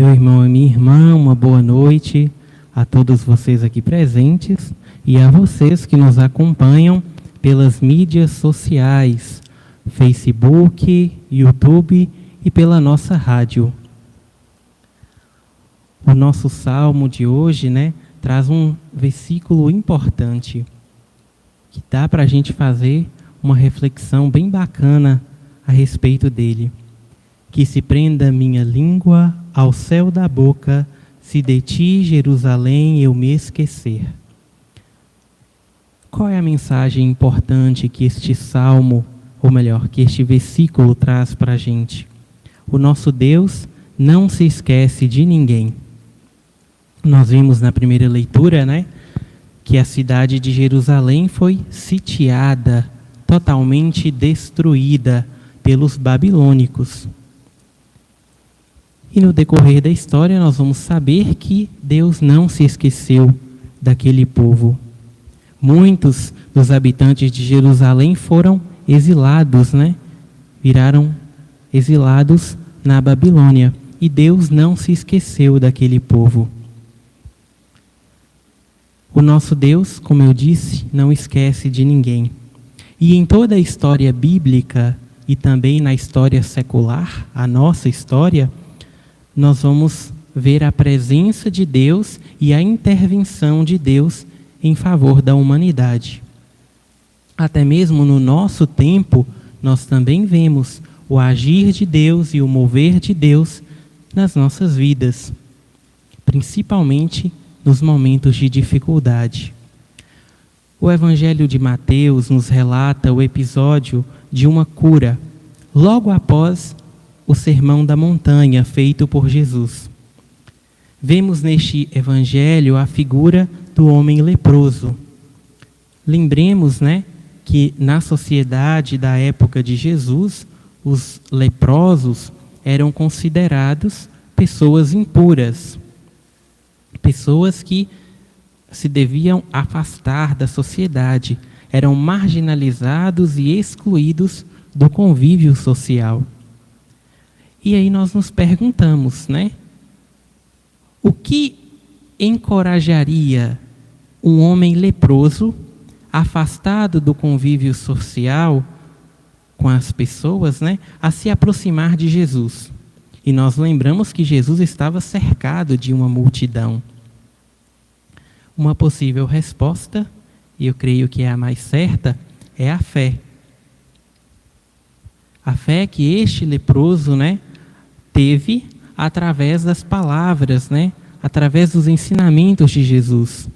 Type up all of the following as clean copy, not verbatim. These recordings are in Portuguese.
Meu irmão e minha irmã, uma boa noite a todos vocês aqui presentes e a vocês que nos acompanham pelas mídias sociais, Facebook, YouTube e pela nossa rádio. O nosso salmo de hoje, traz um versículo importante que dá para a gente fazer uma reflexão bem bacana a respeito dele. Que se prenda minha língua ao céu da boca, se de ti, Jerusalém, eu me esquecer. Qual é a mensagem importante que este salmo, ou melhor, que este versículo traz para a gente? O nosso Deus não se esquece de ninguém. Nós vimos na primeira leitura, que a cidade de Jerusalém foi sitiada, totalmente destruída pelos babilônicos. E no decorrer da história nós vamos saber que Deus não se esqueceu daquele povo. Muitos dos habitantes de Jerusalém foram exilados, viraram exilados na Babilônia. E Deus não se esqueceu daquele povo. O nosso Deus, como eu disse, não esquece de ninguém. E em toda a história bíblica e também na história secular, a nossa história, nós vamos ver a presença de Deus e a intervenção de Deus em favor da humanidade. Até mesmo no nosso tempo, nós também vemos o agir de Deus e o mover de Deus nas nossas vidas, principalmente nos momentos de dificuldade. O Evangelho de Mateus nos relata o episódio de uma cura, logo após o Sermão da Montanha feito por Jesus. Vemos neste Evangelho a figura do homem leproso. Lembremos, que na sociedade da época de Jesus, os leprosos eram considerados pessoas impuras, pessoas que se deviam afastar da sociedade, eram marginalizados e excluídos do convívio social. E aí nós nos perguntamos, o que encorajaria um homem leproso, afastado do convívio social com as pessoas, a se aproximar de Jesus? E nós lembramos que Jesus estava cercado de uma multidão. Uma possível resposta, e eu creio que é a mais certa, é a fé. A fé que este leproso, teve através das palavras, através dos ensinamentos de Jesus.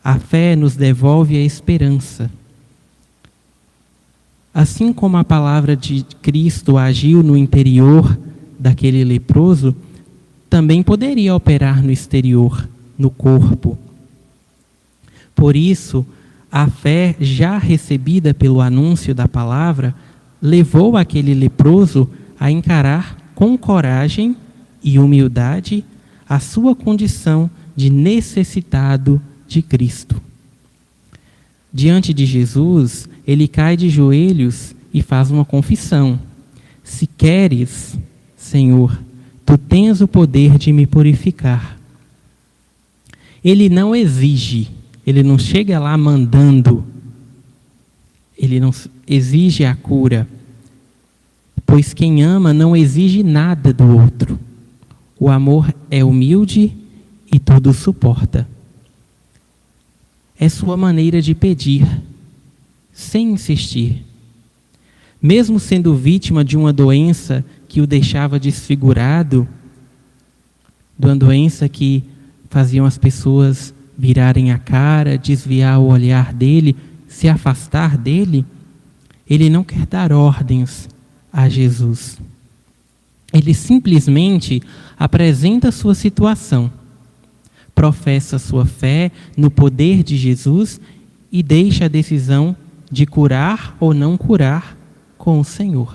A fé nos devolve a esperança. Assim como a palavra de Cristo agiu no interior daquele leproso, também poderia operar no exterior, no corpo. Por isso, a fé já recebida pelo anúncio da palavra levou aquele leproso a encarar com coragem e humildade a sua condição de necessitado de Cristo. Diante de Jesus, ele cai de joelhos e faz uma confissão: se queres, Senhor, tu tens o poder de me purificar. Ele não exige, ele não chega lá mandando, ele não exige a cura, pois quem ama não exige nada do outro. O amor é humilde e tudo suporta. É sua maneira de pedir, sem insistir. Mesmo sendo vítima de uma doença que o deixava desfigurado, de uma doença que faziam as pessoas virarem a cara, desviar o olhar dele, se afastar dele, ele não quer dar ordens a Jesus. Ele simplesmente apresenta sua situação, professa sua fé no poder de Jesus e deixa a decisão de curar ou não curar com o Senhor.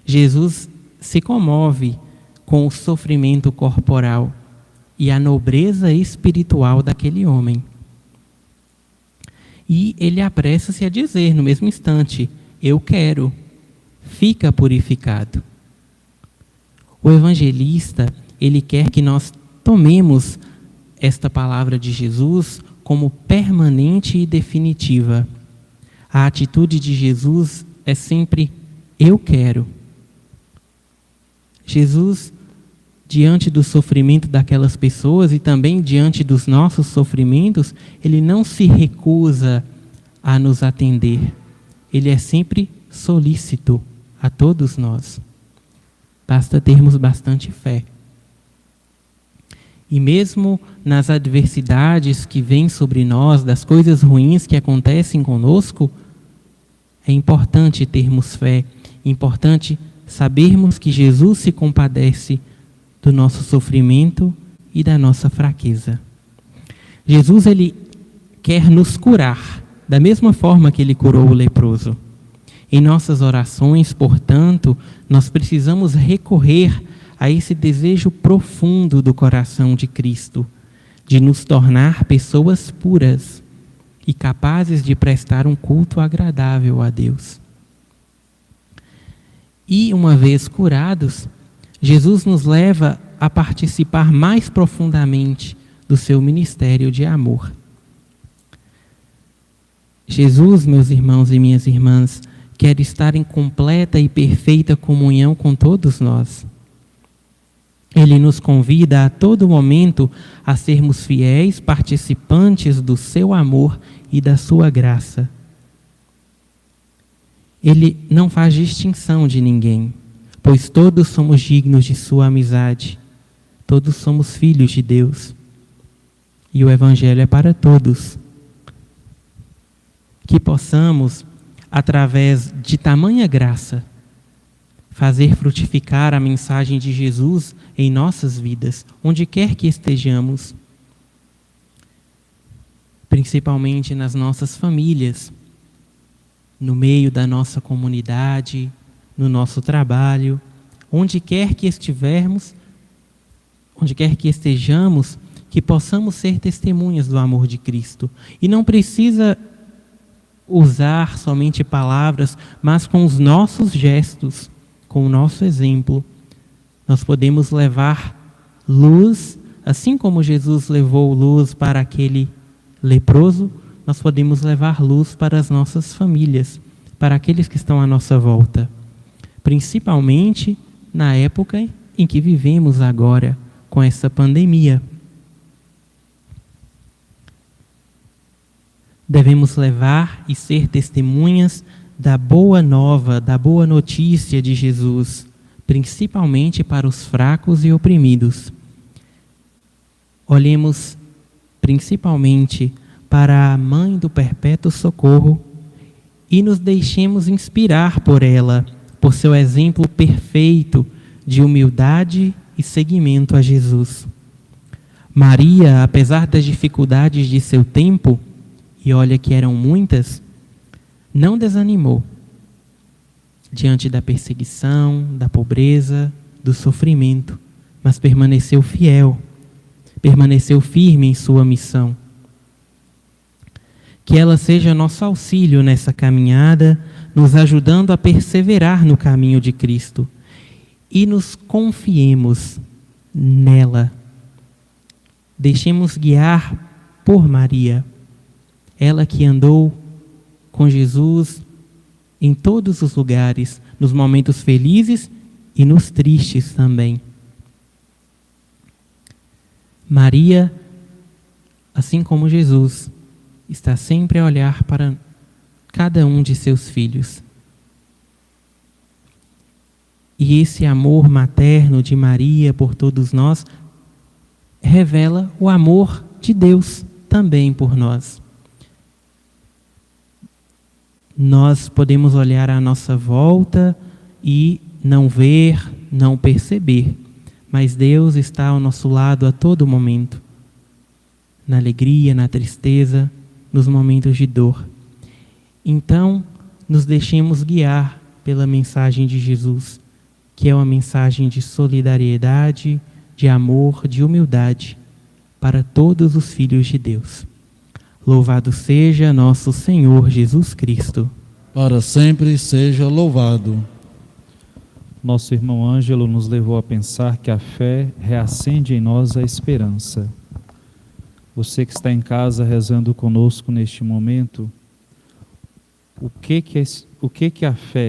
Jesus se comove com o sofrimento corporal e a nobreza espiritual daquele homem. E ele apressa-se a dizer no mesmo instante: eu quero, fica purificado. O evangelista, ele quer que nós tomemos esta palavra de Jesus como permanente e definitiva. A atitude de Jesus é sempre: eu quero. Jesus, diante do sofrimento daquelas pessoas e também diante dos nossos sofrimentos, ele não se recusa a nos atender. Ele é sempre solícito a todos nós. Basta termos bastante fé. E mesmo nas adversidades que vêm sobre nós, das coisas ruins que acontecem conosco, é importante termos fé, é importante sabermos que Jesus se compadece do nosso sofrimento e da nossa fraqueza. Jesus, ele quer nos curar, da mesma forma que ele curou o leproso. Em nossas orações, portanto, nós precisamos recorrer a esse desejo profundo do coração de Cristo, de nos tornar pessoas puras e capazes de prestar um culto agradável a Deus. E, uma vez curados, Jesus nos leva a participar mais profundamente do seu ministério de amor. Jesus, meus irmãos e minhas irmãs, quer estar em completa e perfeita comunhão com todos nós. Ele nos convida a todo momento a sermos fiéis participantes do seu amor e da sua graça. Ele não faz distinção de ninguém, pois todos somos dignos de sua amizade. Todos somos filhos de Deus. E o Evangelho é para todos. Que possamos, através de tamanha graça, fazer frutificar a mensagem de Jesus em nossas vidas, onde quer que estejamos, principalmente nas nossas famílias, no meio da nossa comunidade, no nosso trabalho, onde quer que estivermos, onde quer que estejamos, que possamos ser testemunhas do amor de Cristo. E não precisa usar somente palavras, mas com os nossos gestos, com o nosso exemplo, nós podemos levar luz, assim como Jesus levou luz para aquele leproso, nós podemos levar luz para as nossas famílias, para aqueles que estão à nossa volta, principalmente na época em que vivemos agora, com essa pandemia. Devemos levar e ser testemunhas da boa nova, da boa notícia de Jesus, principalmente para os fracos e oprimidos. Olhemos principalmente para a Mãe do Perpétuo Socorro e nos deixemos inspirar por ela, por seu exemplo perfeito de humildade e seguimento a Jesus. Maria, apesar das dificuldades de seu tempo, e olha que eram muitas, não desanimou diante da perseguição, da pobreza, do sofrimento, mas permaneceu fiel, permaneceu firme em sua missão. Que ela seja nosso auxílio nessa caminhada, nos ajudando a perseverar no caminho de Cristo e nos confiemos nela. Deixemos guiar por Maria, ela que andou com Jesus em todos os lugares, nos momentos felizes e nos tristes também. Maria, assim como Jesus, está sempre a olhar para cada um de seus filhos. E esse amor materno de Maria por todos nós revela o amor de Deus também por nós. Nós podemos olhar à nossa volta e não ver, não perceber, mas Deus está ao nosso lado a todo momento, na alegria, na tristeza, nos momentos de dor. Então, nos deixemos guiar pela mensagem de Jesus, que é uma mensagem de solidariedade, de amor, de humildade para todos os filhos de Deus. Louvado seja nosso Senhor Jesus Cristo. Para sempre seja louvado. Nosso irmão Ângelo nos levou a pensar que a fé reacende em nós a esperança. Você que está em casa rezando conosco neste momento, o que que a fé